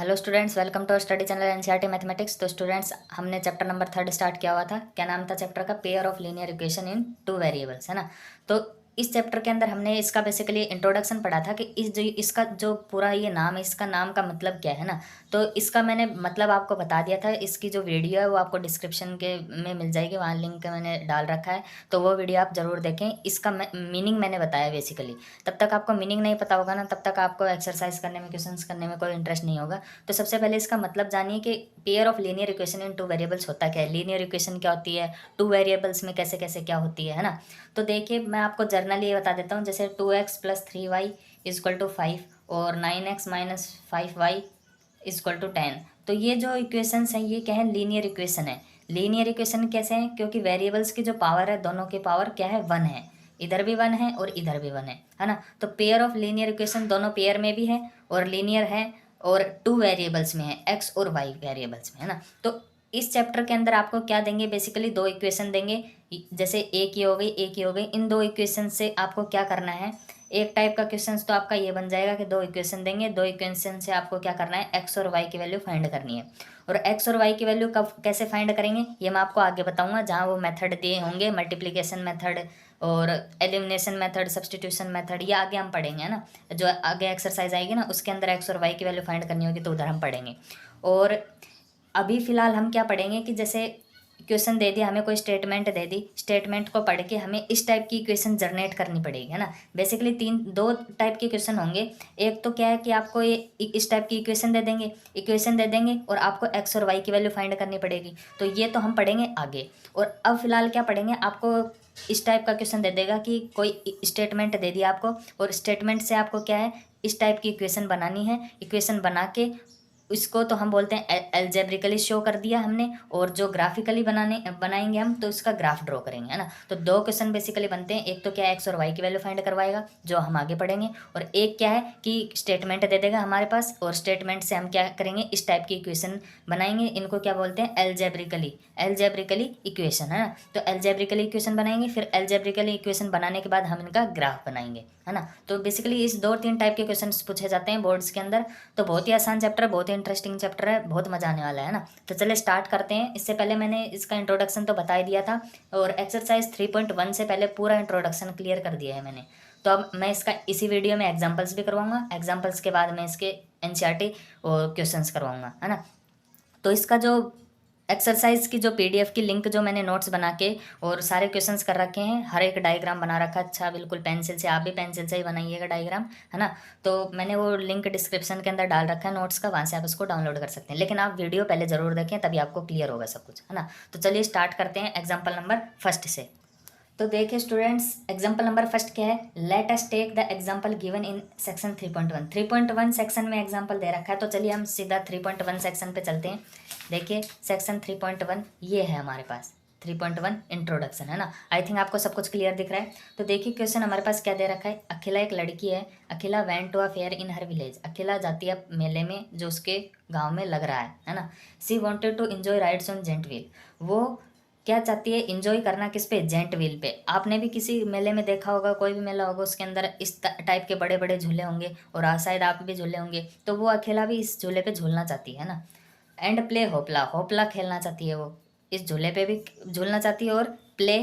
Hello students, welcome to study channel NCERT mathematics. तो students, हमने chapter number 3 start किया हुआ था। क्या नाम था चैप्टर का? Pair of linear equation in two variables, है ना। तो इस चैप्टर के अंदर हमने इसका बेसिकली इंट्रोडक्शन पढ़ा था कि इसका जो पूरा ये नाम है, इसका नाम का मतलब क्या है ना। तो इसका मैंने मतलब आपको बता दिया था। इसकी जो वीडियो है वो आपको डिस्क्रिप्शन के में मिल जाएगी, वहाँ लिंक मैंने डाल रखा है, तो वो वीडियो आप ज़रूर देखें। इसका मीनिंग मैंने बताया बेसिकली। तब तक आपको मीनिंग नहीं पता होगा ना, तब तक आपको एक्सरसाइज करने में, क्वेश्चंस करने में कोई इंटरेस्ट नहीं होगा। तो सबसे पहले इसका मतलब जानिए कि pair of linear equation in two variables होता क्या है, लीनियर इक्वेशन क्या होती है, टू वेरिएबल्स में कैसे कैसे क्या होती है ना। तो देखिए, मैं आपको जर्नली ये बता देता हूँ। जैसे 2x plus 3y equal to 5 और 9x minus 5y equal to 10। तो ये जो इक्वेशंस हैं ये क्या है? लीनियर इक्वेशन है। लीनियर इक्वेशन कैसे हैं? क्योंकि वेरिएबल्स की जो पावर है, दोनों की पावर क्या है? 1 है। इधर भी 1 है और इधर भी 1 है ना। तो पेयर ऑफ लीनियर इक्वेशन दोनों पेयर में भी है और लीनियर है, और टू वेरिएबल्स में है, एक्स और वाई वेरिएबल्स में, है ना। तो इस चैप्टर के अंदर आपको क्या देंगे? बेसिकली दो इक्वेशन देंगे। जैसे एक ये हो गई, एक ये हो गई। इन दो इक्वेशन से आपको क्या करना है? एक टाइप का क्वेश्चन तो आपका ये बन जाएगा कि दो इक्वेशन देंगे, दो इक्वेशन से आपको क्या करना है? एक्स और वाई की वैल्यू फाइंड करनी है। और एक्स और वाई की वैल्यू कब कैसे फाइंड करेंगे ये मैं आपको आगे बताऊंगा, जहाँ वो मेथड दिए होंगे, मल्टीप्लिकेशन मेथड और एलिमिनेशन मेथड, सब्सटीट्यूशन मेथड, ये आगे हम पढ़ेंगे, है ना। जो आगे एक्सरसाइज आएगी ना, उसके अंदर एक्स और वाई की वैल्यू फाइंड करनी होगी, तो उधर हम पढ़ेंगे। और अभी फ़िलहाल हम क्या पढ़ेंगे कि जैसे क्वेश्चन दे दिया हमें, कोई स्टेटमेंट दे दी, स्टेटमेंट को पढ़ के हमें इस टाइप की इक्वेशन जनरेट करनी पड़ेगी, है ना। बेसिकली दो टाइप के क्वेश्चन होंगे। एक तो क्या है कि आपको ये इस टाइप की इक्वेशन दे देंगे और आपको एक्स और वाई की वैल्यू फाइंड करनी पड़ेगी। तो ये तो हम पढ़ेंगे आगे। और अब फिलहाल क्या पढ़ेंगे? आपको इस टाइप का क्वेश्चन दे देगा कि कोई स्टेटमेंट दे दिया आपको, और स्टेटमेंट से आपको क्या है? इस टाइप की इक्वेशन बनानी है। इक्वेशन बना के इसको तो हम बोलते हैं एल्जेब्रिकली शो कर दिया हमने, और जो ग्राफिकली बनाएंगे हम, तो इसका ग्राफ ड्रॉ करेंगे, है ना। तो दो क्वेश्चन बेसिकली बनते हैं। एक तो क्या है? एक्स और वाई की वैल्यू फाइंड करवाएगा, जो हम आगे पढ़ेंगे। और एक क्या है कि स्टेटमेंट दे देगा हमारे पास, और स्टेटमेंट से हम क्या करेंगे? इस टाइप की इक्वेशन बनाएंगे। इनको क्या बोलते हैं? एल्जेब्रिकली इक्वेशन, है ना। तो एल्जेब्रिकली इक्वेशन बनाएंगे, फिर एल्जेब्रिकली इक्वेशन बनाने के बाद हम इनका ग्राफ बनाएंगे, है ना। तो बेसिकली इस दो तीन टाइप के क्वेश्चन पूछे जाते हैं बोर्ड्स के अंदर। तो बहुत ही आसान चैप्टर है, बहुत ही इंटरेस्टिंग चैप्टर है, बहुत मजा आने वाला है ना। तो चलिए स्टार्ट करते हैं। इससे पहले मैंने इसका इंट्रोडक्शन तो बता ही दिया था, और एक्सरसाइज 3.1 से पहले पूरा इंट्रोडक्शन क्लियर कर दिया है मैंने। तो अब मैं इसका इसी वीडियो में एग्जाम्पल्स भी करवाऊंगा, एग्जाम्पल्स के बाद मैं इसके एनसीईआरटी और क्वेश्चंस करवाऊंगा, है ना। तो इसका जो एक्सरसाइज की जो पीडीएफ की लिंक जो मैंने नोट्स बना के और सारे क्वेश्चंस कर रखे हैं, हर एक डायग्राम बना रखा है। अच्छा, बिल्कुल पेंसिल से, आप भी पेंसिल से ही बनाइएगा डायग्राम, है ना। तो मैंने वो लिंक डिस्क्रिप्शन के अंदर डाल रखा है नोट्स का, वहाँ से आप उसको डाउनलोड कर सकते हैं। लेकिन आप वीडियो पहले ज़रूर देखें, तभी आपको क्लियर होगा सब कुछ, है ना। तो चलिए स्टार्ट करते हैं एग्जाम्पल नंबर फर्स्ट से। तो देखिए स्टूडेंट्स, एग्जाम्पल नंबर फर्स्ट क्या है? Let us take the example given in section 3.1। 3.1 section में एग्जाम्पल दे रखा है, तो चलिए हम सीधा 3.1 सेक्शन पे चलते हैं। देखिए सेक्शन 3.1 ये है हमारे पास। 3.1 इंट्रोडक्शन, है ना। आई थिंक आपको सब कुछ क्लियर दिख रहा है। तो देखिए क्वेश्चन हमारे पास क्या दे रखा है? अखिला एक लड़की है। Akhila went to a fair in her village. Akhila जाती है मेले में जो उसके गाँव में लग रहा है ना। She wanted to enjoy rides on giant wheel. वो क्या चाहती है? इंजॉय करना किस पे? जेंट व्हील पे। आपने भी किसी मेले में देखा होगा, कोई भी मेला होगा उसके अंदर इस टाइप के बड़े बड़े झूले होंगे, और शायद आप भी झूले होंगे। तो वो अकेला भी इस झूले पे झूलना चाहती है ना। And play होपला। होपला खेलना चाहती है वो, इस झूले पे भी झूलना चाहती है। और प्ले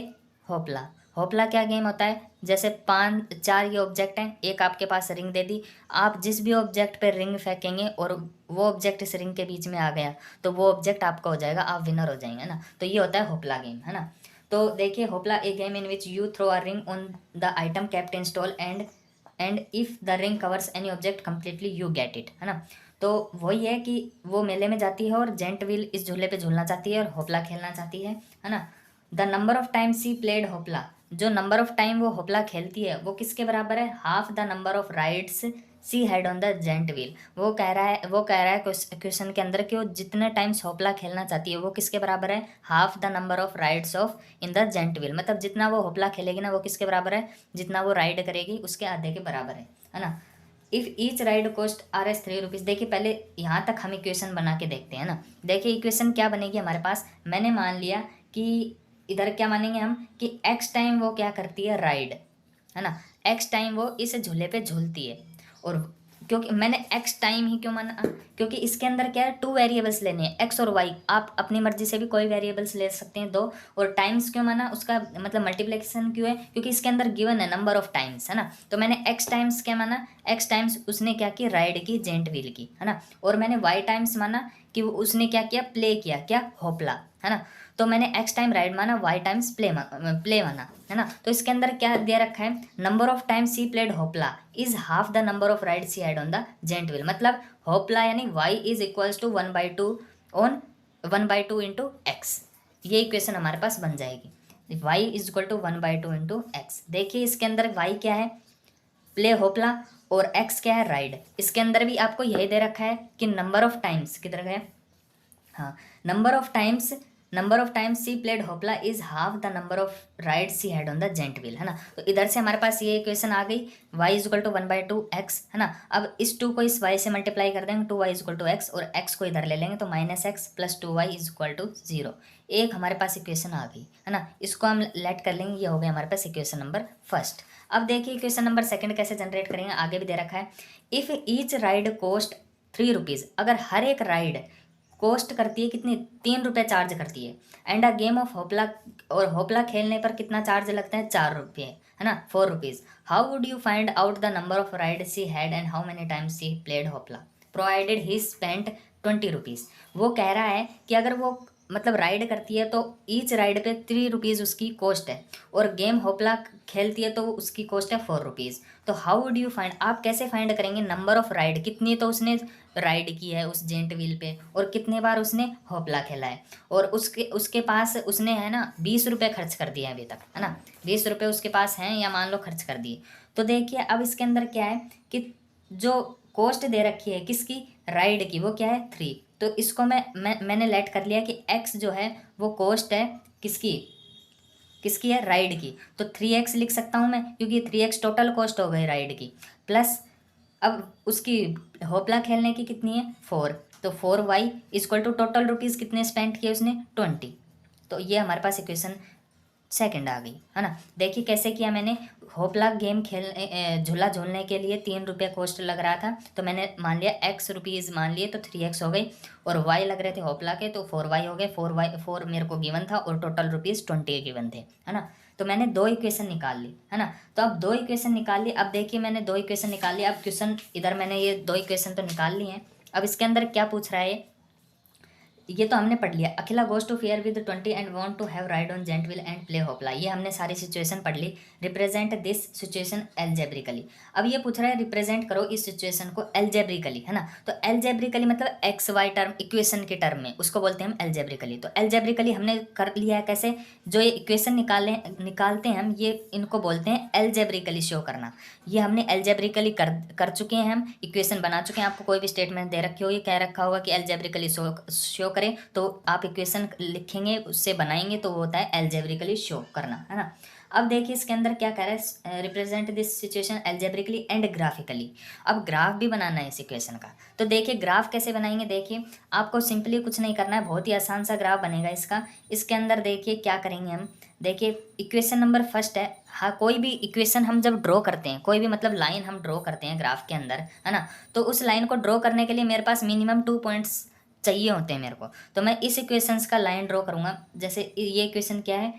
होपला। होपला क्या गेम होता है? जैसे 4 ये ऑब्जेक्ट हैं, एक आपके पास रिंग दे दी, आप जिस भी ऑब्जेक्ट पे रिंग फेंकेंगे और वो ऑब्जेक्ट इस रिंग के बीच में आ गया, तो वो ऑब्जेक्ट आपका हो जाएगा, आप विनर हो जाएंगे ना। तो ये होता है होपला गेम, है ना। तो देखिए, hoopla a game in which you throw a ring on the item kept in stall and if the ring covers any object completely you get it, है ना। तो वही है कि वो मेले में जाती है और जेंट व्हील इस झूले पे झूलना चाहती है और होपला खेलना चाहती है ना। The number of time she played hoopla. जो नंबर ऑफ टाइम वो होपला खेलती है वो किसके बराबर है? Half the number of rides she had on the giant wheel. वो कह रहा है क्वेश्चन के अंदर कि वो जितने टाइम्स होपला खेलना चाहती है वो किसके बराबर है? Half the number of rides of in the giant wheel. मतलब जितना वो होपला खेलेगी ना, वो किसके बराबर है? जितना वो राइड करेगी उसके आधे के बराबर है ना। If each ride cost Rs 3 rupees. देखिए पहले यहाँ तक हम इक्वेशन बना के देखते हैं ना। देखिए इक्वेशन क्या बनेगी हमारे पास? मैंने मान लिया कि इधर क्या मानेंगे हम कि x टाइम वो क्या करती है? राइड, है ना। x टाइम वो इस झूले पे झूलती है, और क्योंकि मैंने एक्स टाइम ही क्यों माना, क्योंकि इसके अंदर क्या है, टू वेरिएबल्स लेने हैं, एक्स और वाई। आप अपनी मर्जी से भी कोई वेरिएबल्स ले सकते हैं दो। और टाइम्स क्यों माना, उसका मतलब मल्टीप्लिकेशन क्यों है, क्योंकि इसके अंदर गिवन है नंबर ऑफ टाइम्स, है ना। तो मैंने एक्स टाइम्स क्या माना, एक्स टाइम्स उसने क्या की, राइड की, जेंट व्हील की, है ना। और मैंने वाई टाइम्स माना कि उसने क्या किया, प्ले किया, क्या, होपला, है ना। तो मैंने एक्स टाइम राइड माना, वाई टाइम्स प्ले माना, है ना। तो इसके अंदर क्या दे रखा है, number of times she played hoopla is half the number of ride she had on the giant wheel. मतलब होपला यानी Y is equals to 1/2 on 1/2 into X. ये इक्वेशन हमारे पास बन जाएगी, Y is equal to 1/2 into X. देखिए इसके अंदर वाई क्या है, प्ले होपला, और एक्स क्या है, राइड। इसके अंदर भी आपको यही दे रखा है कि नंबर ऑफ टाइम्स किधर गए, हाँ, number of times she played hoopla is half the number of ride she had on the giant wheel, है ना। तो इधर से हमारे पास ये इक्वेशन आ गई, y is equal to 1/2 x, है ना। अब इस 2 को इस y से मल्टीप्लाई कर देंगे, 2y is equal to x, और x को इधर ले लेंगे तो -x plus 2y is equal to 0। एक हमारे पास इक्वेशन आ गई, है ना। इसको हम लेट कर लेंगे, ये हो गया हमारे पास इक्वेशन नंबर फर्स्ट। अब देखिए इक्वेशन नंबर सेकंड कैसे जनरेट करेंगे, आगे भी दे रखा है। If each ride cost 3 rupees, अगर हर एक राइड कॉस्ट करती है कितनी, 3 रुपये चार्ज करती है। एंड अ गेम ऑफ होपला, और होपला खेलने पर कितना चार्ज लगता है, 4 रुपये, है ना, 4 rupees. How would you find out the number of ride she had and how many times she played hoopla provided he spent 20 rupees. वो कह रहा है कि अगर वो मतलब राइड करती है तो ईच राइड पे 3 रुपीज़ उसकी कॉस्ट है, और गेम होपला खेलती है तो उसकी कॉस्ट है 4 रुपीज़। तो हाउ वुड यू फाइंड, आप कैसे फाइंड करेंगे नंबर ऑफ राइड, कितनी तो उसने राइड की है उस जेंट व्हील पे, और कितने बार उसने होपला खेला है, और उसके उसके पास उसने, है ना, 20 रुपये खर्च कर दिए अभी तक, है ना। 20 रुपये उसके पास हैं, या मान लो खर्च कर दिए। तो देखिए अब इसके अंदर क्या है कि जो कॉस्ट दे रखी है किसकी, राइड की, वो क्या है 3। तो इसको मैंने लेट कर लिया कि x जो है वो कॉस्ट है किसकी, किसकी है, राइड की। तो 3x लिख सकता हूँ मैं, क्योंकि 3x टोटल कॉस्ट हो गई राइड की, प्लस अब उसकी होपला खेलने की कितनी है, 4। तो 4y equal to total rupees कितने स्पेंड किए उसने, 20। तो ये हमारे पास इक्वेशन सेकंड आ गई, है ना। देखिए कैसे किया मैंने, होपला गेम झूला झूलने के लिए 3 रुपये कॉस्ट लग रहा था, तो मैंने मान लिया x रुपीज़ मान लिए, तो 3x हो गई, और y लग रहे थे होपला के, तो 4y हो गए, 4 मेरे को गिवन था, और टोटल रुपीज़ 20 गिवन थे, है ना। तो मैंने 2 इक्वेशन निकाल ली, है ना। तो अब 2 इक्वेशन निकाल ली। अब देखिए मैंने 2 इक्वेशन निकाल ली। अब क्वेश्चन इधर मैंने ये 2 इक्वेशन तो निकाल ली हैं। अब इसके अंदर क्या पूछ रहा है, ये तो हमने पढ़ लिया, Akhila goes to fair with 20 and want to have ride on giant wheel and play hoopla. ये हमने सारी सिचुएशन पढ़ ली। Represent this situation algebraically. अब ये पूछ रहा है रिप्रेजेंट करो इस सिचुएशन को एल्जेब्रिकली, है ना। तो एल्जेब्रिकली मतलब एक्स वाई टर्म, इक्वेशन के टर्म में उसको बोलते हैं हम एल्जेब्रिकली। तो एल्जेब्रिकली हमने कर लिया है कैसे, जो ये इक्वेशन निकालते हैं हम, ये इनको बोलते हैं एल्जेब्रिकली शो करना। ये हमने एल्जेब्रिकली कर चुके हैं, हम इक्वेशन बना चुके हैं। आपको कोई भी स्टेटमेंट दे रखी हो, ये कह रखा होगा कि एल्जेब्रिकली शो करें, तो आप इक्वेशन लिखेंगे, उससे बनाएंगे, तो वो होता है एल्जेब्रिकली शो करना, है ना। अब देखिए इसके अंदर क्या कह रहा है, represent this situation algebraically and graphically. अब ग्राफ भी बनाना है इस इक्वेशन का। तो देखिए ग्राफ कैसे बनाएंगे, देखिए आपको सिंपली कुछ नहीं करना है, बहुत ही आसान सा ग्राफ बनेगा इसका। इसके अंदर देखिए क्या करेंगे हम, देखिए इक्वेशन नंबर फर्स्ट है, हाँ, कोई भी इक्वेशन हम जब ड्रॉ करते हैं, कोई भी मतलब लाइन हम ड्रॉ करते हैं ग्राफ के अंदर, है ना, तो उस लाइन को ड्रॉ करने के लिए मेरे पास मिनिमम 2 पॉइंट्स चाहिए होते हैं मेरे को। तो मैं इस इक्वेशंस का लाइन ड्रॉ करूँगा। जैसे ये इक्वेशन क्या है,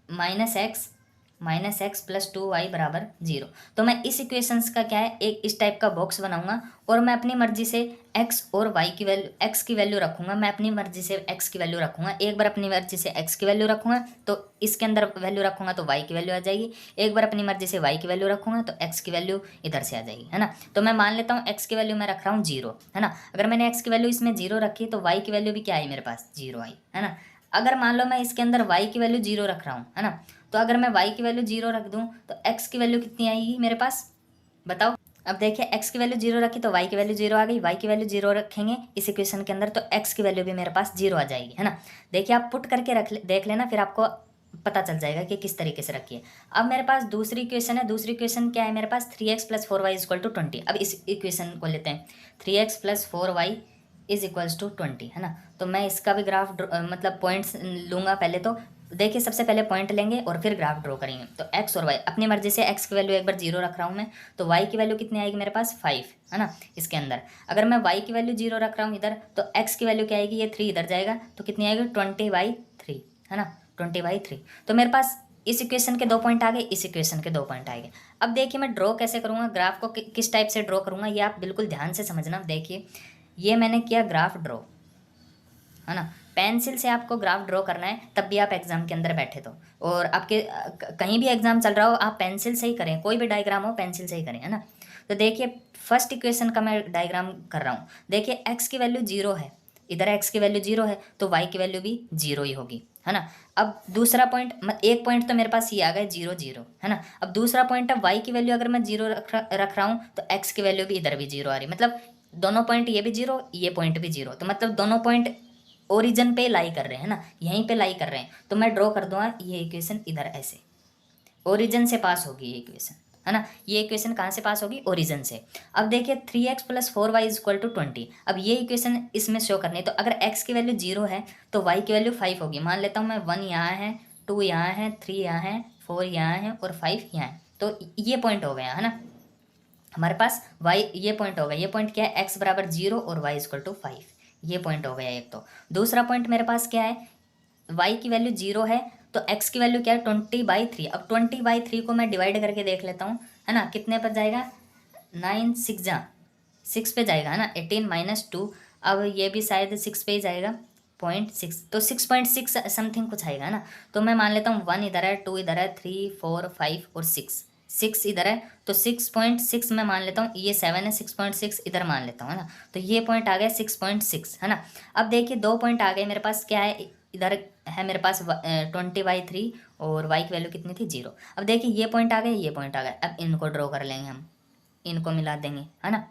-x प्लस 2y बराबर 0। तो मैं इस इक्वेशंस का क्या है, एक इस टाइप का बॉक्स बनाऊंगा, और मैं अपनी मर्जी से x और y की वैल्यू, x की वैल्यू रखूँगा, मैं अपनी मर्जी से x की वैल्यू रखूँगा। एक बार अपनी मर्जी से x की वैल्यू रखूँगा तो इसके अंदर वैल्यू रखूँगा तो y की वैल्यू आ जाएगी। एक बार अपनी मर्जी से y की वैल्यू रखूँगा तो x की वैल्यू इधर से आ जाएगी, है ना। तो मैं मान लेता हूँ x की वैल्यू मैं रख रहा हूँ 0, है ना। अगर मैंने x की वैल्यू इसमें 0 रखी तो y की वैल्यू भी क्या आई मेरे पास, 0 आई, है ना। अगर मान लो मैं इसके अंदर y की वैल्यू 0 रख रहा हूँ, है ना, तो अगर मैं y की वैल्यू 0 रख दूँ तो x की वैल्यू कितनी आएगी मेरे पास, बताओ। अब देखिए x की वैल्यू 0 रखी तो y की वैल्यू 0 आ गई, y की वैल्यू 0 रखेंगे इस इक्वेशन के अंदर तो x की वैल्यू भी मेरे पास 0 आ जाएगी, है ना। देखिए आप पुट करके देख लेना, फिर आपको पता चल जाएगा कि किस तरीके से रखिए। अब मेरे पास दूसरी इक्वेशन है, दूसरी इक्वेशन क्या है मेरे पास, 3x plus 4y is equal to 20। अब इस इक्वेशन को लेते हैं, 3x plus 4y is equals to 20, है ना। तो मैं इसका भी ग्राफ मतलब पॉइंट्स लूँगा पहले तो, देखिए सबसे पहले पॉइंट लेंगे और फिर ग्राफ ड्रॉ करेंगे। तो एक्स और वाई अपनी मर्जी से, एक्स की वैल्यू एक बार 0 रख रहा हूँ मैं, तो वाई की वैल्यू कितनी आएगी मेरे पास 5, है ना। इसके अंदर अगर मैं वाई की वैल्यू 0 रख रहा हूँ इधर, तो एक्स की वैल्यू क्या आएगी, ये 3 इधर जाएगा तो कितनी आएगी 20/3, है ना, 20/3। तो मेरे पास इस इक्वेशन के 2 पॉइंट आ गए, इस इक्वेशन के 2 पॉइंट आ गए। अब देखिए मैं ड्रॉ कैसे करूँगा ग्राफ को, किस टाइप से ड्रॉ करूँगा, ये आप बिल्कुल ध्यान से समझना। देखिए ये मैंने किया ग्राफ ड्रॉ, है ना। पेंसिल से आपको ग्राफ ड्रॉ करना है, तब भी आप एग्जाम के अंदर बैठे तो, और आपके कहीं भी एग्जाम चल रहा हो आप पेंसिल से ही करें, कोई भी डायग्राम हो पेंसिल से ही करें, है ना। तो देखिए फर्स्ट इक्वेशन का मैं डायग्राम कर रहा हूँ। देखिए एक्स की वैल्यू 0 है, इधर एक्स की वैल्यू 0 है तो वाई की वैल्यू भी 0 ही होगी, है ना। अब दूसरा पॉइंट, एक पॉइंट तो मेरे पास ये आ गया 0 0, है ना। अब दूसरा पॉइंट है वाई की वैल्यू अगर मैं 0 रख रहा हूँ तो एक्स की वैल्यू भी इधर भी 0 आ रही, मतलब दोनों पॉइंट ये भी 0, ये पॉइंट भी 0, तो मतलब दोनों पॉइंट ओरिजिन पे लाई कर रहे हैं ना, यहीं पे लाई कर रहे हैं। तो मैं ड्रॉ कर दूंगा ये इक्वेशन इधर ऐसे, ओरिजिन से पास होगी ये इक्वेशन, है ना। ये इक्वेशन कहाँ से पास होगी, ओरिजिन से। अब देखिए 3x + 4y = 20। अब ये इक्वेशन इसमें शो करनी है, तो अगर x की वैल्यू 0 है तो y की वैल्यू 5 होगी। मान लेता हूँ मैं 1 यहाँ है, 2 यहाँ है, 3 यहाँ है, 4 यहाँ है और 5 यहाँ है। तो ये पॉइंट हो गया, है ना हमारे पास y, ये पॉइंट हो गया। ये पॉइंट क्या है, x = 0 और y = 5, ये पॉइंट हो गया एक। तो दूसरा पॉइंट मेरे पास क्या है, y की वैल्यू 0 है तो x की वैल्यू क्या है 20/3। अब 20/3 को मैं डिवाइड करके देख लेता हूँ, है ना, कितने पर जाएगा, 9 6 जा 6 पे जाएगा, है ना, 18 - 2। अब ये भी शायद 6 पे ही जाएगा, 0.6, तो 6.6 समथिंग कुछ आएगा, है ना। तो मैं मान लेता हूँ 1 इधर है, 2 इधर है, 3 4 5 और 6 इधर है, तो 6.6 मैं मान लेता हूँ, ये 7 है, 6.6 इधर मान लेता हूँ, है ना। तो ये पॉइंट आ गया 6.6, है ना। अब देखिए 2 पॉइंट आ गए मेरे पास, क्या है इधर है मेरे पास 20/3 और वाई की वैल्यू कितनी थी 0। अब देखिए ये पॉइंट आ गए, ये पॉइंट आ गए, अब इनको ड्रॉ कर लेंगे हम, इनको मिला देंगे, है ना,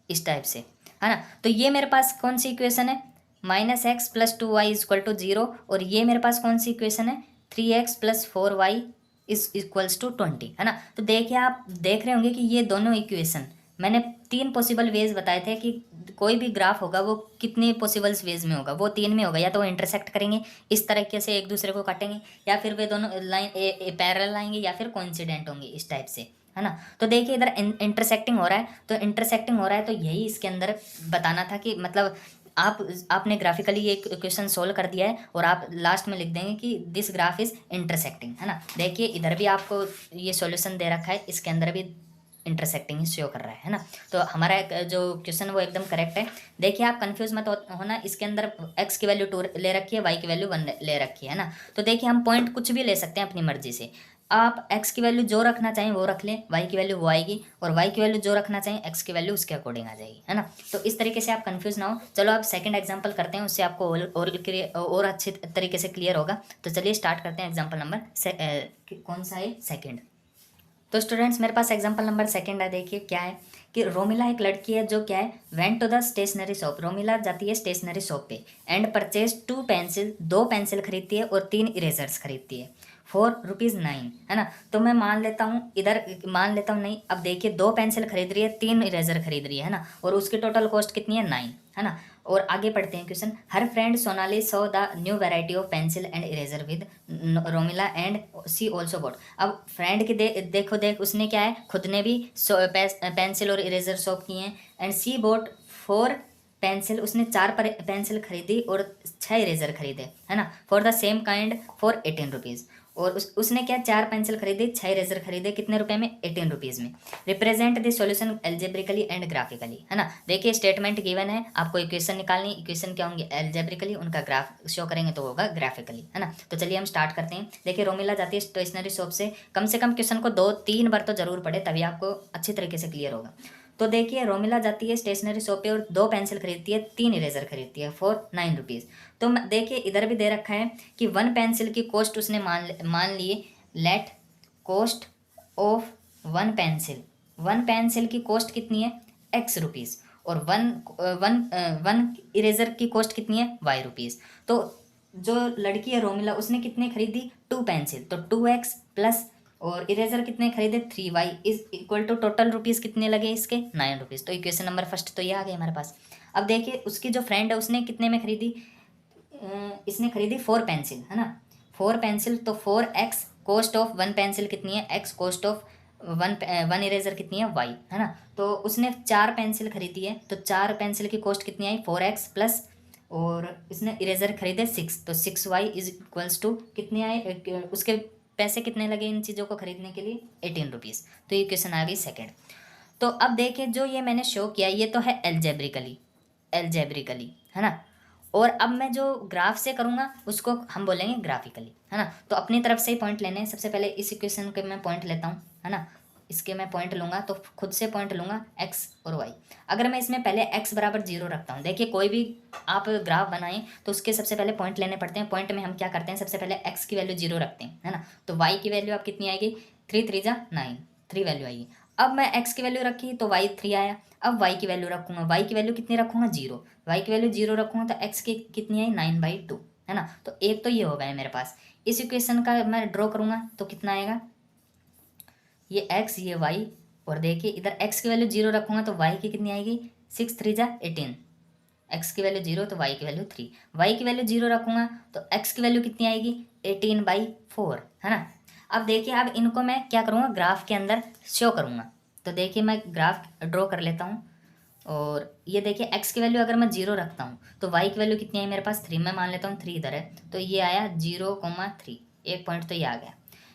इस टाइप से, है ना। तो ये मेरे पास कौन सी इक्वेशन है, -x + 2y = 0, और ये मेरे पास कौन सी इक्वेशन है, 3x + 4y = 20, है ना। तो देखिए आप देख रहे होंगे कि ये दोनों इक्वेशन मैंने 3 पॉसिबल वेज बताए थे कि कोई भी ग्राफ होगा वो कितने पॉसिबल वेज में होगा, वो 3 में होगा। या तो वो इंटरसेक्ट करेंगे इस तरीके से, एक दूसरे को काटेंगे, या फिर वे दोनों लाइन पैरेलल आएंगे, या फिर कोइंसिडेंट होंगे इस टाइप से, है ना। तो देखिए इधर इंटरसेक्टिंग हो रहा है, तो इंटरसेक्टिंग हो रहा है तो यही इसके अंदर बताना था कि मतलब आपने ग्राफिकली ये क्वेश्चन सोल्व कर दिया है और आप लास्ट में लिख देंगे कि दिस ग्राफ इज इंटरसेक्टिंग, है ना। देखिए इधर भी आपको ये सॉल्यूशन दे रखा है, इसके अंदर भी इंटरसेक्टिंग शो कर रहा है ना। तो हमारा जो क्वेश्चन वो एकदम करेक्ट है। देखिए आप कंफ्यूज मत होना, इसके अंदर x की वैल्यू 2 ले रखी है, y की वैल्यू 1 ले रखी है ना। तो देखिए हम पॉइंट कुछ भी ले सकते हैं अपनी मर्जी से, आप x की वैल्यू जो रखना चाहें वो रख लें, y की वैल्यू वो आएगी, और y की वैल्यू जो रखना चाहें x की वैल्यू उसके अकॉर्डिंग आ जाएगी, है ना। तो इस तरीके से आप कंफ्यूज ना हो। चलो आप सेकंड एग्जांपल करते हैं, उससे आपको और अच्छे तरीके से क्लियर होगा। तो चलिए स्टार्ट करते हैं एग्जांपल नंबर कौन सा है, सेकंड। तो स्टूडेंट्स मेरे पास एग्जांपल नंबर सेकंड है। देखिए क्या है कि रोमिला एक लड़की है जो क्या है, went to the stationery shop. Romila जाती है स्टेशनरी शॉप पे एंड परचेज 2 पेंसिल, 2 पेंसिल खरीदती है और 3 इरेजर्स खरीदती है फॉर ₹9, है ना। तो मैं मान लेता हूँ इधर, मान लेता हूँ नहीं, अब देखिए 2 पेंसिल खरीद रही है, 3 इरेजर खरीद रही है ना, और उसकी टोटल कॉस्ट कितनी है 9, है ना। और आगे पढ़ते हैं क्वेश्चन। हर friend Sonali saw the new variety of pencil and eraser with Romila and she also bought. अब फ्रेंड की देख उसने क्या है, खुद ने भी पेंसिल और इरेजर शॉप किए हैं, एंड सी बॉट 4 पेंसिल, उसने 4 पेंसिल खरीदी और 6 इरेजर खरीदे, है ना, for the same kind for ₹18। और उसने क्या 4 पेंसिल खरीदे, 6 इरेजर खरीदे, कितने रुपए में, ₹18 में। Represent the solution algebraically and graphically, है ना। देखिए स्टेटमेंट गिवन है, आपको इक्वेशन निकालनी, इक्वेशन क्या होंगे एल्जेब्रिकली, उनका ग्राफ शो करेंगे तो होगा ग्राफिकली, है ना। तो चलिए हम स्टार्ट करते हैं। देखिए रोमिला जाती है स्टेशनरी शॉप से कम क्वेश्चन को 2-3 बार तो जरूर पढ़े, तभी आपको अच्छी तरीके से क्लियर होगा। तो देखिए रोमिला जाती है स्टेशनरी शॉप पे और 2 पेंसिल खरीदती है, 3 इरेजर खरीदती है फॉर ₹9। तो देखिए इधर भी दे रखा है कि 1 पेंसिल की कॉस्ट उसने मान लिए, let cost of 1 pencil, 1 pencil की कॉस्ट कितनी है ₹X, और वन इरेजर की कॉस्ट कितनी है ₹Y। तो जो लड़की है रोमिला उसने कितने खरीदी 2 पेंसिल, तो 2x प्लस, और इरेजर कितने खरीदे 3y is equal to total rupees कितने लगे इसके ₹9। तो इक्वेशन नंबर फर्स्ट तो ये आ गया हमारे पास। अब देखिए उसकी जो फ्रेंड है उसने कितने में खरीदी, इसने खरीदी 4 पेंसिल, है ना, 4 पेंसिल, तो 4x कॉस्ट ऑफ 1 पेंसिल कितनी है, x कॉस्ट ऑफ 1 इरेजर कितनी है, y, है ना। तो उसने 4 पेंसिल खरीदी है, तो 4 पेंसिल की कॉस्ट कितनी आई, 4x प्लस, और इसने इरेजर खरीदे 6, तो 6y इज इक्वल्स टू कितने आए, उसके पैसे कितने लगे इन चीज़ों को खरीदने के लिए, 18 रुपीज़। तो ये क्वेश्चन आ गई सेकेंड। तो अब देखिए जो ये मैंने शो किया ये तो है एल्जेब्रिकली, है ना, और अब मैं जो ग्राफ से करूँगा उसको हम बोलेंगे ग्राफिकली, है ना। तो अपनी तरफ से ही पॉइंट लेने हैं। सबसे पहले इस इक्वेशन के मैं पॉइंट लेता हूँ, है ना, इसके मैं पॉइंट लूँगा, तो खुद से पॉइंट लूँगा x और y। अगर मैं इसमें पहले x बराबर 0 रखता हूँ, देखिए कोई भी आप ग्राफ बनाएं तो उसके सबसे पहले पॉइंट लेने पड़ते हैं। पॉइंट में हम क्या करते हैं, सबसे पहले x की वैल्यू 0 रखते हैं, है ना। तो y की वैल्यू आप कितनी आएगी, 3 3 जा 9, 3 वैल्यू आएगी। अब मैं x की वैल्यू रखी तो y 3 आया। अब y की वैल्यू रखूँगा, y की वैल्यू कितनी रखूँगा, 0, y की वैल्यू 0 रखूँगा तो x की कितनी आई, 9/2, है ना। तो एक तो ये हो गया मेरे पास। इस इक्वेशन का मैं ड्रॉ करूँगा तो कितना आएगा, ये x ये y, और देखिए इधर x की वैल्यू 0 रखूँगा तो y की कितनी आएगी, 6 3 जा 18, x की वैल्यू 0 तो y की वैल्यू 3, y की वैल्यू 0 रखूँगा तो x की वैल्यू कितनी आएगी, 18/4, है ना। अब देखिए अब इनको मैं क्या करूँगा, ग्राफ के अंदर शो करूँगा। तो देखिए मैं ग्राफ ड्रॉ कर लेता हूँ, और ये देखिए x की वैल्यू अगर मैं 0 रखता हूँ तो y की वैल्यू कितनी आई मेरे पास, 3, मैं मान लेता हूँ 3 इधर है, तो ये आया 0,3, एक पॉइंट तो ये आ गया।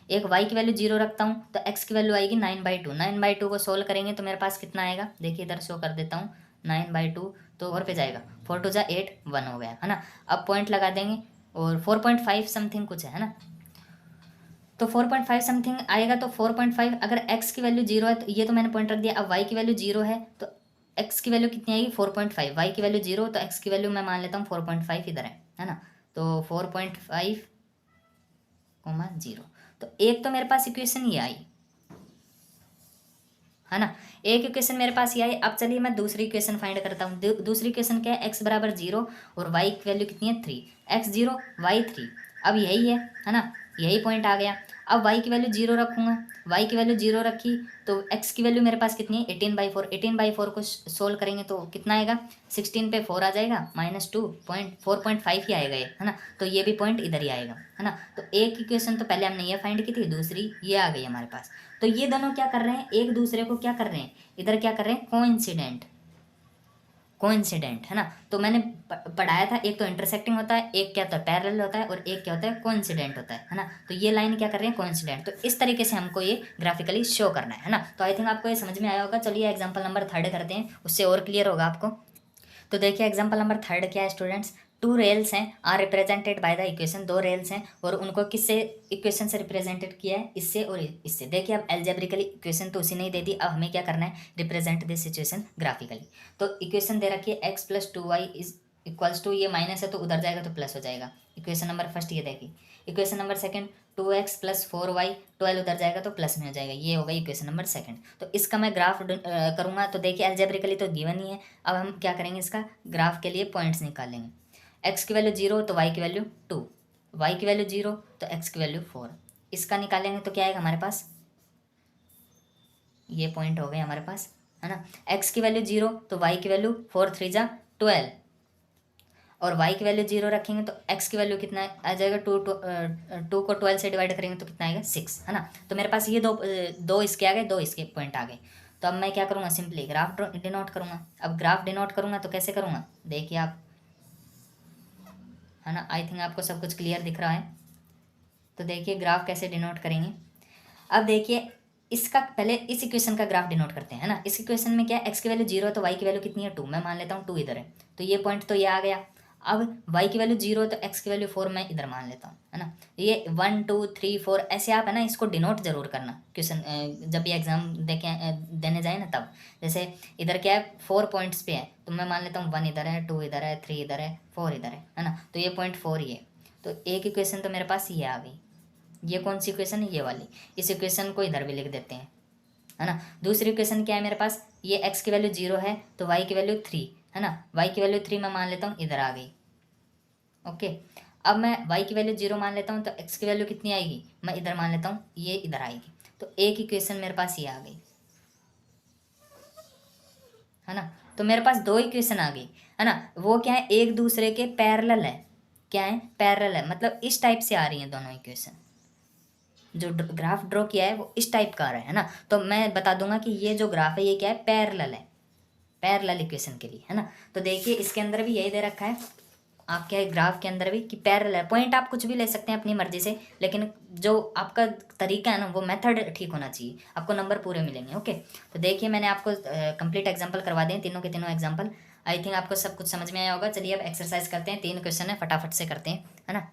एक y की वैल्यू 0 रखता हूँ तो x की वैल्यू आएगी 9/2, 9/2 को सोल्व करेंगे तो मेरे पास कितना आएगा, देखिए इधर शो कर देता हूँ, 9/2 तो और पे जाएगा, 4 2 जा 8, 1 हो गया, है ना। अब पॉइंट लगा देंगे और 4.5 समथिंग कुछ है ना, तो 4.5 समथिंग आएगा। तो 4.5 अगर x की वैल्यू 0 है तो ये तो मैंने पॉइंट रख दिया। अब y की वैल्यू 0 है तो x की वैल्यू कितनी आएगी, 4.5, y की वैल्यू 0 तो x की वैल्यू मैं मान लेता हूँ 4.5 इधर है ना। तो 4.5, 0, तो एक तो मेरे पास इक्वेशन ये आई, है ना, एक इक्वेशन मेरे पास ये आई। अब चलिए मैं दूसरी इक्वेशन फाइंड करता हूँ। दूसरी इक्वेशन क्या है, x बराबर 0 और y की वैल्यू कितनी है 3, x 0 y 3, अब यही है ना, यही पॉइंट आ गया। अब y की वैल्यू 0 रखूँगा, y की वैल्यू 0 रखी तो x की वैल्यू मेरे पास कितनी है, 18/4, 18/4 को सोल्व करेंगे तो कितना आएगा, 16 पे 4 आ जाएगा, -2.4.5 ही आएगा ये, है ना। तो ये भी पॉइंट इधर ही आएगा, है ना। तो एक इक्वेशन तो पहले हमने ये फाइंड की थी, दूसरी ये आ गई हमारे पास। तो ये दोनों क्या कर रहे हैं, एक दूसरे को क्या कर रहे हैं, इधर क्या कर रहे हैं, कोइंसिडेंट, है ना। तो मैंने पढ़ाया था, एक तो इंटरसेक्टिंग होता है, एक क्या होता है पैरेलल होता है, और एक क्या होता है कोइंसिडेंट होता है ना। तो ये लाइन क्या कर रहे हैं, कोइंसिडेंट। तो इस तरीके से हमको ये ग्राफिकली शो करना है ना। तो आई थिंक आपको ये समझ में आया होगा। चलिए एग्जाम्पल नंबर 3 करते हैं, उससे और क्लियर होगा आपको। तो देखिए एग्जाम्पल नंबर 3 क्या है स्टूडेंट्स, 2 रेल्स हैं are represented by the equation, 2 rails हैं और उनको किससे इक्वेशन से रिप्रेजेंटेड किया है, इससे और इससे। देखिए अब एल्जेब्रिकली इक्वेशन तो उसी ने ही दे दी, अब हमें क्या करना है, रिप्रेजेंट दिस सिचुएशन ग्राफिकली। तो इक्वेशन दे रखी है x + 2y is equals to, ये माइनस है तो उधर जाएगा तो प्लस हो जाएगा। इक्वेशन नंबर फर्स्ट ये देखिए। Equation number second 2x + 4y, 12 उधर जाएगा तो प्लस में हो जाएगा। ये हो गई इक्वेशन नंबर सेकंड। तो इसका मैं ग्राफ करूँगा। तो देखिए एल्जेब्रिकली तो गिवन ही है, अब हम क्या करेंगे, इसका ग्राफ के लिए पॉइंट्स निकालेंगे। x की वैल्यू 0 तो y की वैल्यू 2, y की वैल्यू 0 तो x की वैल्यू 4। इसका निकालेंगे तो क्या आएगा हमारे पास, ये पॉइंट हो गए हमारे पास, है ना। x की वैल्यू 0 तो y की वैल्यू 4 3 जा 12, और y की वैल्यू 0 रखेंगे तो x की वैल्यू कितना आ जाएगा, 2 को 12 से डिवाइड करेंगे तो कितना आएगा 6, है ना। तो मेरे पास ये दो इसके आ गए, दो इसके पॉइंट आ गए। तो अब मैं क्या करूँगा, सिंपली ग्राफ डिनोट करूँगा। अब ग्राफ डिनोट करूँगा तो कैसे करूँगा, देखिए आप, है ना। आई थिंक आपको सब कुछ क्लियर दिख रहा है। तो देखिए ग्राफ कैसे डिनोट करेंगे। अब देखिए इसका पहले इस इक्वेशन का ग्राफ डिनोट करते हैं, है ना। इस इक्वेशन में क्या है, x की वैल्यू 0 है तो y की वैल्यू कितनी है 2, मैं मान लेता हूँ 2 इधर है, तो ये पॉइंट तो ये आ गया। अब y की वैल्यू 0 है तो x की वैल्यू 4 मैं इधर मान लेता हूँ, है ना। ये 1 2 3 4 ऐसे आप, है ना, इसको डिनोट जरूर करना क्वेश्चन जब भी एग्जाम देने जाए ना तब। जैसे इधर क्या है 4 पॉइंट्स पे है तो मैं मान लेता हूँ 1 इधर है, 2 इधर है, 3 इधर है, 4 इधर है ना। तो ये पॉइंट 4 ही है। तो एक इक्वेशन तो मेरे पास ये आ गई। ये कौन सी इक्वेशन है, ये वाली। इस इक्वेशन को इधर भी लिख देते हैं, है ना। दूसरी इक्वेशन क्या है मेरे पास, ये x की वैल्यू 0 है तो y की वैल्यू 3, है ना। y की वैल्यू 3 मैं मान लेता हूँ इधर आ गई। ओके, अब मैं y की वैल्यू 0 मान लेता हूँ तो x की वैल्यू कितनी आएगी, मैं इधर मान लेता हूँ, ये इधर आएगी। तो एक इक्वेशन मेरे पास ये आ गई, है ना। तो मेरे पास दो इक्वेशन आ गई, है ना। वो क्या है, एक दूसरे के पैरेलल है। क्या है, पैरेलल है, मतलब इस टाइप से आ रही हैं दोनों इक्वेशन। जो ग्राफ ड्रॉ किया है वो इस टाइप का आ रहा है ना, तो मैं बता दूंगा कि ये जो ग्राफ है ये क्या है, पैरेलल है, पैरेलल इक्वेशन के लिए, है ना। तो देखिए इसके अंदर भी यही दे रखा है आपके ग्राफ के अंदर भी कि पैरेलल है। पॉइंट आप कुछ भी ले सकते हैं अपनी मर्जी से, लेकिन जो आपका तरीका है ना वो मेथड ठीक होना चाहिए, आपको नंबर पूरे मिलेंगे। ओके, तो देखिए मैंने आपको कंप्लीट एग्जांपल करवा दें, तीनों के तीनों एग्जांपल। आई थिंक आपको सब कुछ समझ में आया होगा। चलिए अब एक्सरसाइज करते हैं, 3 क्वेश्चन है, फटाफट से करते हैं, है ना।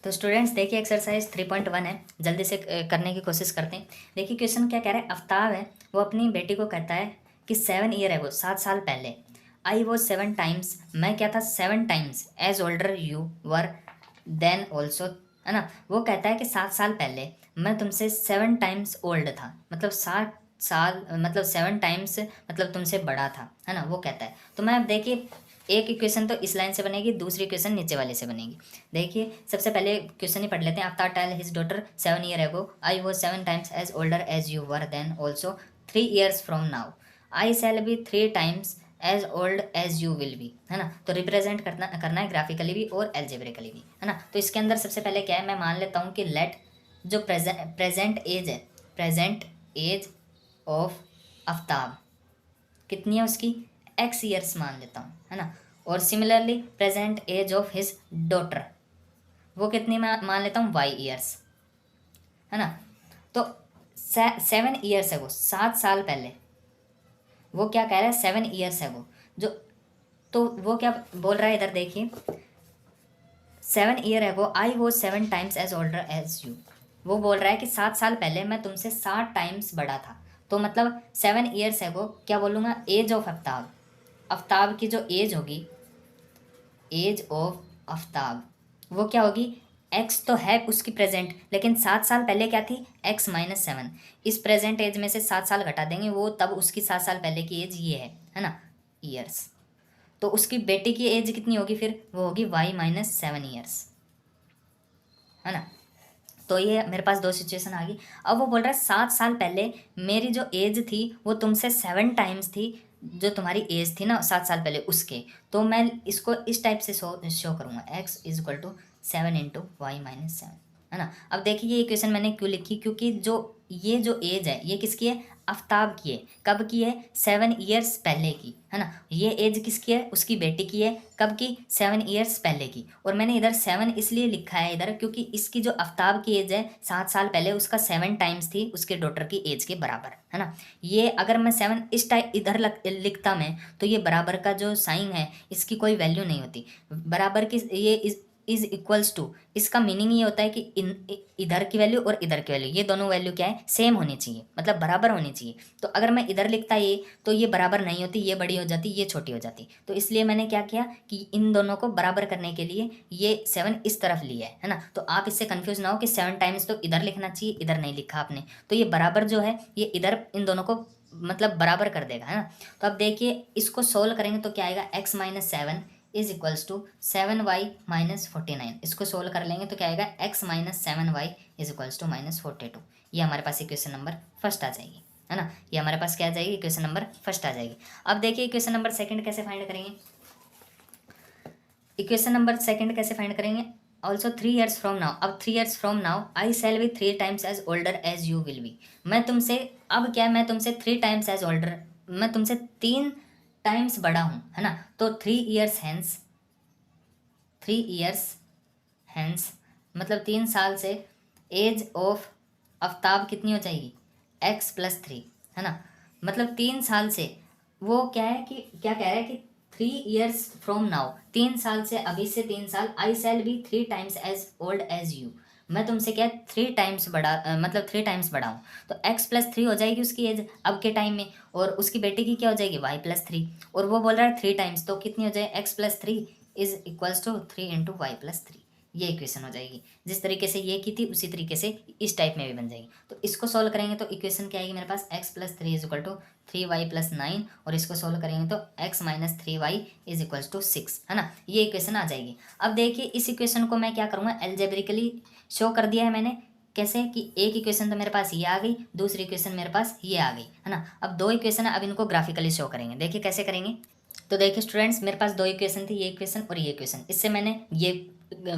तो स्टूडेंट्स देखिए एक्सरसाइज 3.1 है, जल्दी से करने की कोशिश करते हैं। देखिए क्वेश्चन क्या कह रहा है, आफ्ताब है वो अपनी बेटी को कहता है कि 7 ईयर है वो 7 साल पहले, आई वॉज 7 टाइम्स, मैं क्या था 7 times as older you were then also, है ना। वो कहता है कि 7 साल पहले मैं तुमसे 7 टाइम्स ओल्ड था, मतलब 7 साल मतलब 7 टाइम्स मतलब तुमसे बड़ा था, है ना, वो कहता है। तो मैं अब देखिए एक इक्वेशन तो इस लाइन से बनेगी, दूसरी इक्वेशन नीचे वाले से बनेगी। देखिए सबसे पहले क्वेश्चन ही पढ़ लेते हैं। After tell his daughter 7 year ago I was 7 times as older as you were then also 3 years from now I shall be 3 times as old as you will be, है ना। तो रिप्रेजेंट करना है graphically भी और algebraically भी, है ना। तो इसके अंदर सबसे पहले क्या है, मैं मान लेता हूँ कि लेट जो प्रेजेंट एज है, प्रेजेंट एज ऑफ आफ्ताब कितनी है उसकी, एक्स ईयर्स मान लेता हूँ, है ना। और similarly present age of his daughter वो कितनी मान लेता हूँ, वाई ईयर्स, है ना। तो 7 ईयर्स है वो 7 साल पहले, वो क्या कह रहा है 7 ईयर्स है वो जो, तो वो क्या बोल रहा है इधर देखिए, 7 ईयर है वो आई वो 7 times as older as you, वो बोल रहा है कि 7 साल पहले मैं तुमसे 7 टाइम्स बड़ा था। तो मतलब 7 ईयर्स है वो, क्या बोलूँगा, एज ऑफ आफ्ताब, आफ्ताब की जो एज होगी, एज ऑफ आफ्ताब वो क्या होगी, एक्स तो है उसकी प्रेजेंट, लेकिन 7 साल पहले क्या थी, x-7, इस प्रेजेंट एज में से 7 साल घटा देंगे वो तब उसकी 7 साल पहले की एज ये है ना, ईयर्स। तो उसकी बेटी की एज कितनी होगी फिर, वो होगी y-7 ईयर्स, है ना। तो ये मेरे पास 2 सिचुएशन आ गई। अब वो बोल रहा है 7 साल पहले मेरी जो एज थी वो तुमसे 7 टाइम्स थी, जो तुम्हारी एज थी ना 7 साल पहले उसके। तो मैं इसको इस टाइप से शो करूँगा, x=7 × y-7, है ना। अब देखिए ये इक्वेशन मैंने क्यों लिखी, क्योंकि ये जो एज है ये किसकी है, आफ्ताब की है। कब की है, 7 ईयर्स पहले की, है ना। ये एज किसकी है, उसकी बेटी की है। कब की, 7 ईयर्स पहले की। और मैंने इधर 7 इसलिए लिखा है इधर, क्योंकि इसकी जो आफ्ताब की एज है 7 साल पहले उसका 7 टाइम्स थी उसके डॉटर की एज के बराबर, है ना। ये अगर मैं 7 इस टाइप इधर लिखता मैं, तो ये बराबर का जो साइन है इसकी कोई वैल्यू नहीं होती। बराबर की ये इज इक्वल्स टू, इसका मीनिंग ये होता है कि इधर की वैल्यू और इधर की वैल्यू, ये दोनों वैल्यू क्या है, सेम होनी चाहिए, मतलब बराबर होनी चाहिए। तो अगर मैं इधर लिखता ये, तो ये बराबर नहीं होती, ये बड़ी हो जाती, ये छोटी हो जाती। तो इसलिए मैंने क्या किया कि इन दोनों को बराबर करने के लिए ये 7 इस तरफ लिया है ना। तो आप इससे कंफ्यूज ना हो कि 7 टाइम्स तो इधर लिखना चाहिए, इधर नहीं लिखा आपने। तो ये बराबर जो है ये इधर इन दोनों को मतलब बराबर कर देगा, है ना। तो अब देखिए इसको सोल्व करेंगे तो क्या आएगा, x-7 is equals to 7y-49। इसको सोल्व कर लेंगे तो क्या आएगा, x-7y इज इक्वल्स टू -42। ये हमारे पास इक्वेशन नंबर फर्स्ट आ जाएगी, है ना। ये हमारे पास क्या आ जाएगी, इक्वेशन नंबर फर्स्ट आ जाएगी। अब देखिए इक्वेशन नंबर सेकंड कैसे फाइंड करेंगे, इक्वेशन नंबर सेकंड कैसे फाइंड करेंगे, ऑल्सो 3 ईयर्स फ्रॉम नाउ। अब 3 years from now I shall be 3 times as older as you will be. मैं तुमसे अब क्या, मैं तुमसे 3 टाइम्स एज ओल्डर, मैं तुमसे 3 टाइम्स बड़ा हूँ, है ना। तो 3 ईयर्स हैंस, 3 ईयर्स हैंस मतलब 3 साल से एज ऑफ आफ्ताब कितनी हो जाएगी, x+3, है ना। मतलब 3 साल से वो क्या है कि क्या कह रहा है कि 3 ईयर्स फ्रॉम नाउ, 3 साल से अभी से 3 साल, I shall be 3 times as old as you, मैं तुमसे क्या 3 टाइम्स बड़ा मतलब 3 टाइम्स बड़ा हूँ। तो x+3 हो जाएगी उसकी एज अब के टाइम में, और उसकी बेटी की क्या हो जाएगी, y+3। और वो बोल रहा है 3 टाइम्स, तो कितनी हो जाए, x+3 is equals to 3 × y+3। ये इक्वेशन हो जाएगी। जिस तरीके से ये की थी उसी तरीके से इस टाइप में भी बन जाएगी। तो इसको सोल्व करेंगे तो इक्वेशन क्या आएगी मेरे पास, x+3 is equal to 3y+9, और इसको सोल्व करेंगे तो x-3y इज इक्वल्स टू 6, है ना। ये इक्वेशन आ जाएगी। अब देखिए इस इक्वेशन को मैं क्या करूँगा, एल्जेब्रिकली शो कर दिया है मैंने। कैसे कि एक इक्वेशन तो मेरे पास ये आ गई, दूसरी इक्वेशन मेरे पास ये आ गई, है ना। अब 2 इक्वेशन है, अब इनको ग्राफिकली शो करेंगे। देखिए कैसे करेंगे, तो देखिए स्टूडेंट्स मेरे पास 2 इक्वेशन थी, ये इक्वेशन और ये इक्वेशन। इससे मैंने ये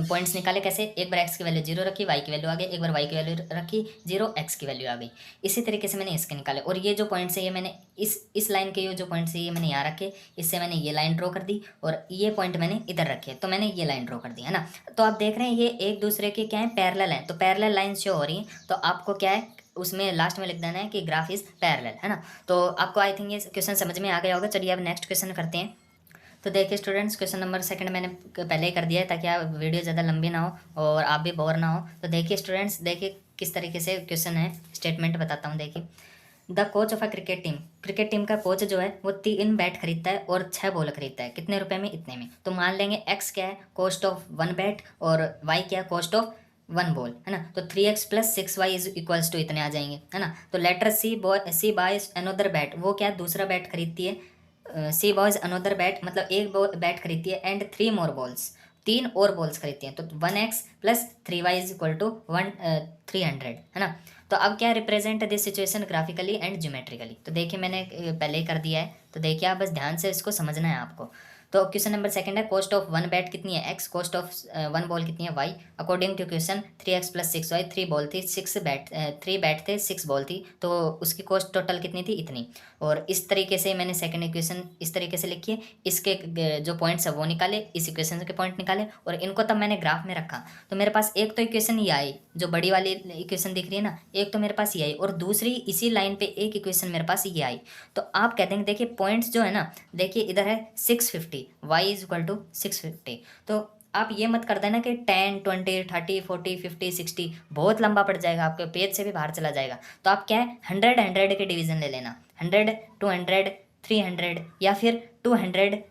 पॉइंट्स निकाले कैसे, एक बार x की वैल्यू 0 रखी, y की वैल्यू आ गई, एक बार y की वैल्यू रखी 0, x की वैल्यू आ गई। इसी तरीके से मैंने इसके निकाले, और ये जो पॉइंट्स है ये मैंने इस लाइन के ये जो पॉइंट्स है ये मैंने यहाँ रखे, इससे मैंने ये लाइन ड्रॉ कर दी, और ये पॉइंट मैंने इधर रखे, तो मैंने ये लाइन ड्रॉ कर दी, है ना। तो आप देख रहे हैं ये एक दूसरे के क्या है, पैरेलल है, तो पैरेलल लाइन शो हो रही है, तो आपको क्या है उसमें लास्ट में लिख देना है कि ग्राफ इज पैरेलल, है ना। तो आपको आई थिंक ये क्वेश्चन समझ में आ गया होगा। चलिए अब नेक्स्ट क्वेश्चन करते हैं। तो देखिए स्टूडेंट्स, क्वेश्चन नंबर सेकंड मैंने पहले ही कर दिया है ताकि आप वीडियो ज़्यादा लंबी ना हो और आप भी बोर ना हो। तो देखिए स्टूडेंट्स, देखिए किस तरीके से क्वेश्चन है, स्टेटमेंट बताता हूँ। देखिए, the coach of a cricket team का कोच जो है वो 3 बैट खरीदता है और 6 बॉल खरीदता है, कितने रुपए में, इतने में। तो मान लेंगे एक्स क्या है, कॉस्ट ऑफ 1 बैट, और वाई क्या है, कॉस्ट ऑफ 1 बॉल, है ना। तो 3x plus 6y is equals to इतने आ जाएंगे, है ना। तो लेटर सी बाइज अनोदर बैट, वो क्या दूसरा बैट खरीदती है, सी बॉयज अनोदर बैट मतलब एक बैट खरीदती है, एंड 3 मोर बॉल्स, 3 और बॉल्स खरीदती हैं। तो 1x plus 3y is equal to 300, है ना। तो अब क्या represent this situation graphically and geometrically. तो देखिए मैंने पहले ही कर दिया है, तो देखिए आप बस ध्यान से इसको समझना है आपको। तो क्वेश्चन नंबर सेकंड है, कॉस्ट ऑफ 1 बैट कितनी है x, कॉस्ट ऑफ 1 बॉल कितनी है y। According to question 3x plus 6y, 3 ball थी, 3 बैट थे, 6 बॉल थी, तो उसकी कॉस्ट टोटल कितनी थी, इतनी। और इस तरीके से मैंने सेकंड इक्वेशन इस तरीके से लिखी है, इसके जो पॉइंट्स है वो निकाले, इस इक्वेशन के पॉइंट निकाले, और इनको तब मैंने ग्राफ में रखा। तो मेरे पास एक तो इक्वेशन ये आई, जो बड़ी वाली इक्वेशन दिख रही है ना, एक तो मेरे पास ये आई, और दूसरी इसी लाइन पे एक इक्वेशन मेरे पास ये आई। तो आप कहते हैं देखिए पॉइंट्स जो है ना, देखिए इधर है 650, y इज इक्वल टू 650। तो आप ये मत कर देना कि 10 20 30 40 50 60 बहुत लंबा पड़ जाएगा, आपके पेज से भी बाहर चला जाएगा। तो आप क्या है 100 के डिवीजन ले लेना, 100 200 300 या फिर 200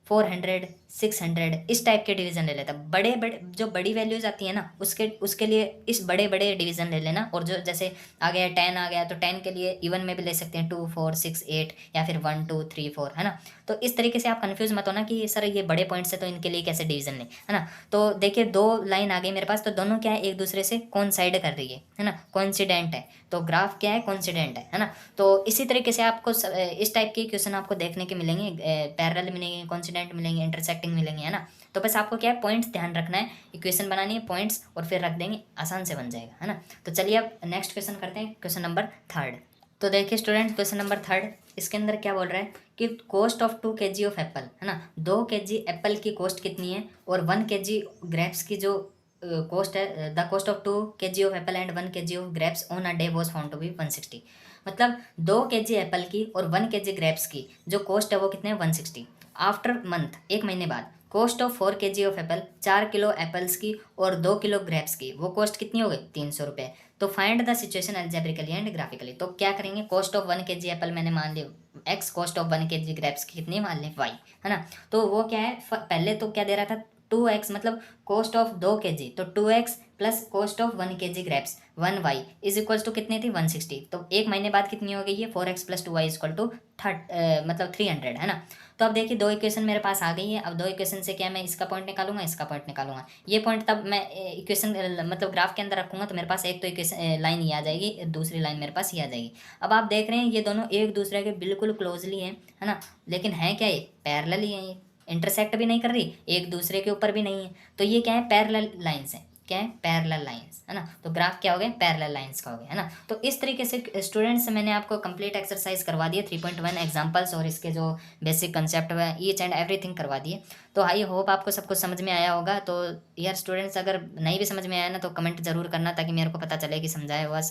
400 600 इस टाइप के डिवीजन ले लेता। बड़े बड़े जो बड़ी वैल्यूज आती है ना, उसके लिए इस बड़े बड़े डिवीजन ले लेना। और जो जैसे आ गया 10 आ गया, तो 10 के लिए इवन में भी ले सकते हैं 2 4 6 8 या फिर 1 2 3 4, है ना। तो इस तरीके से आप कंफ्यूज मत होना कि सर ये बड़े पॉइंट्स है तो इनके लिए कैसे डिवीजन लें, है ना। तो देखिए 2 लाइन आ गई मेरे पास, तो दोनों क्या है एक दूसरे से कोइंसाइड कर रही है ना, कोइंसिडेंट है। तो ग्राफ क्या है, कोइंसिडेंट है ना। तो इसी तरीके से आपको इस टाइप के क्वेश्चन आपको देखने के मिलेंगे, पैरेलल मिलेंगे, कोइंसिडेंट मिलेंगे, इंटरसेक्टिंग मिलेंगे, है ना। तो बस आपको क्या है पॉइंट्स ध्यान रखना है, इक्वेशन बनानी है पॉइंट्स, और फिर रख देंगे, आसान से बन जाएगा, है ना। तो चलिए अब नेक्स्ट क्वेश्चन करते हैं, क्वेश्चन नंबर थर्ड। तो देखिए स्टूडेंट, क्वेश्चन नंबर थर्ड, इसके अंदर क्या बोल रहा है कि cost of 2 kg of Apple, है ना, 2 kg एप्पल की कॉस्ट कितनी है, और 1 kg ग्रेप्स की जो कॉस्ट है, the cost of 2 kg of apple and 1 kg of grapes on a day was found to be 160। मतलब 2 kg एप्पल की और 1 kg ग्रेप्स की जो कॉस्ट है वो कितने हैं, 160। आफ्टर मंथ, एक महीने बाद, cost of 4 kg of Apple, 4 kilo apples की और 2 किलो ग्रेप्स की, वो कॉस्ट कितनी हो गई, 300 रुपये। तो find the situation algebraically and graphically. तो क्या करेंगे, कॉस्ट ऑफ 1 kg एप्पल मैंने मान लिया x, cost of 1 kg grapes की कितनी मान ली y, है ना। तो वो क्या है, पहले तो क्या दे रहा था 2x, मतलब कॉस्ट ऑफ 2 kg, तो 2x plus cost of 1 kg grapes 1y is equals to कितनी थी, 160। तो एक महीने बाद कितनी हो गई है, 4x plus 2y is equal to मतलब 300, है ना। तो अब देखिए 2 इक्वेशन मेरे पास आ गई है। अब 2 इक्वेशन से क्या मैं इसका पॉइंट निकालूंगा, इसका पॉइंट निकालूंगा, ये पॉइंट तब मैं इक्वेशन मतलब ग्राफ के अंदर रखूंगा, तो मेरे पास एक तो इक्वेशन लाइन ये आ जाएगी, दूसरी लाइन मेरे पास ये आ जाएगी। अब आप देख रहे हैं ये दोनों एक दूसरे के बिल्कुल क्लोजली हैं, है ना, लेकिन है क्या ये, पैरेलल ही है, ये इंटरसेक्ट भी नहीं कर रही, एक दूसरे के ऊपर भी नहीं है। तो ये क्या है, पैरेलल लाइंस है, क्या है, पैरेलल लाइंस, है ना। तो ग्राफ क्या हो गए, पैरेलल लाइंस का हो गया, है ना। तो इस तरीके से स्टूडेंट्स मैंने आपको कंप्लीट एक्सरसाइज करवा दिए, 3.1 एग्जांपल्स और इसके जो बेसिक कंसेप्ट है ईच एंड एवरीथिंग करवा दिए। तो आई होप आपको सब कुछ समझ में आया होगा। तो यार स्टूडेंट्स, अगर नहीं भी समझ में आया ना, तो कमेंट जरूर करना, ताकि मेरे को पता चले कि समझाया हुआ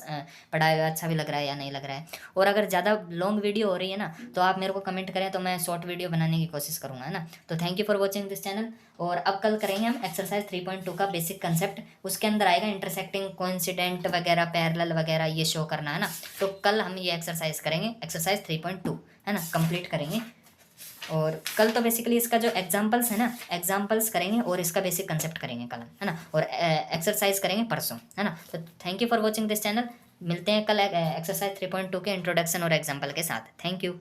पढ़ाया हुआ अच्छा भी लग रहा है या नहीं लग रहा है। और अगर ज़्यादा लॉन्ग वीडियो हो रही है ना, तो आप मेरे को कमेंट करें, तो मैं शॉर्ट वीडियो बनाने की कोशिश करूँगा, है ना। तो thank you for watching this channel. और अब कल करेंगे हम एक्सरसाइज 3.2 का बेसिक कंसेप्ट, उसके अंदर आएगा इंटरसेक्टिंग, कोइंसिडेंट वगैरह, पैरेलल वगैरह, ये शो करना, है ना। तो कल हम ये एक्सरसाइज करेंगे, एक्सरसाइज 3.2, है ना, कंप्लीट करेंगे। और कल तो बेसिकली इसका जो एग्जांपल्स है ना, एग्जांपल्स करेंगे और इसका बेसिक कंसेप्ट करेंगे कल, है ना। और एक्सरसाइज करेंगे परसों, है ना। तो thank you for watching this channel. मिलते हैं कल एक्सरसाइज 3.2 के इंट्रोडक्शन और एग्जाम्पल के साथ। Thank you.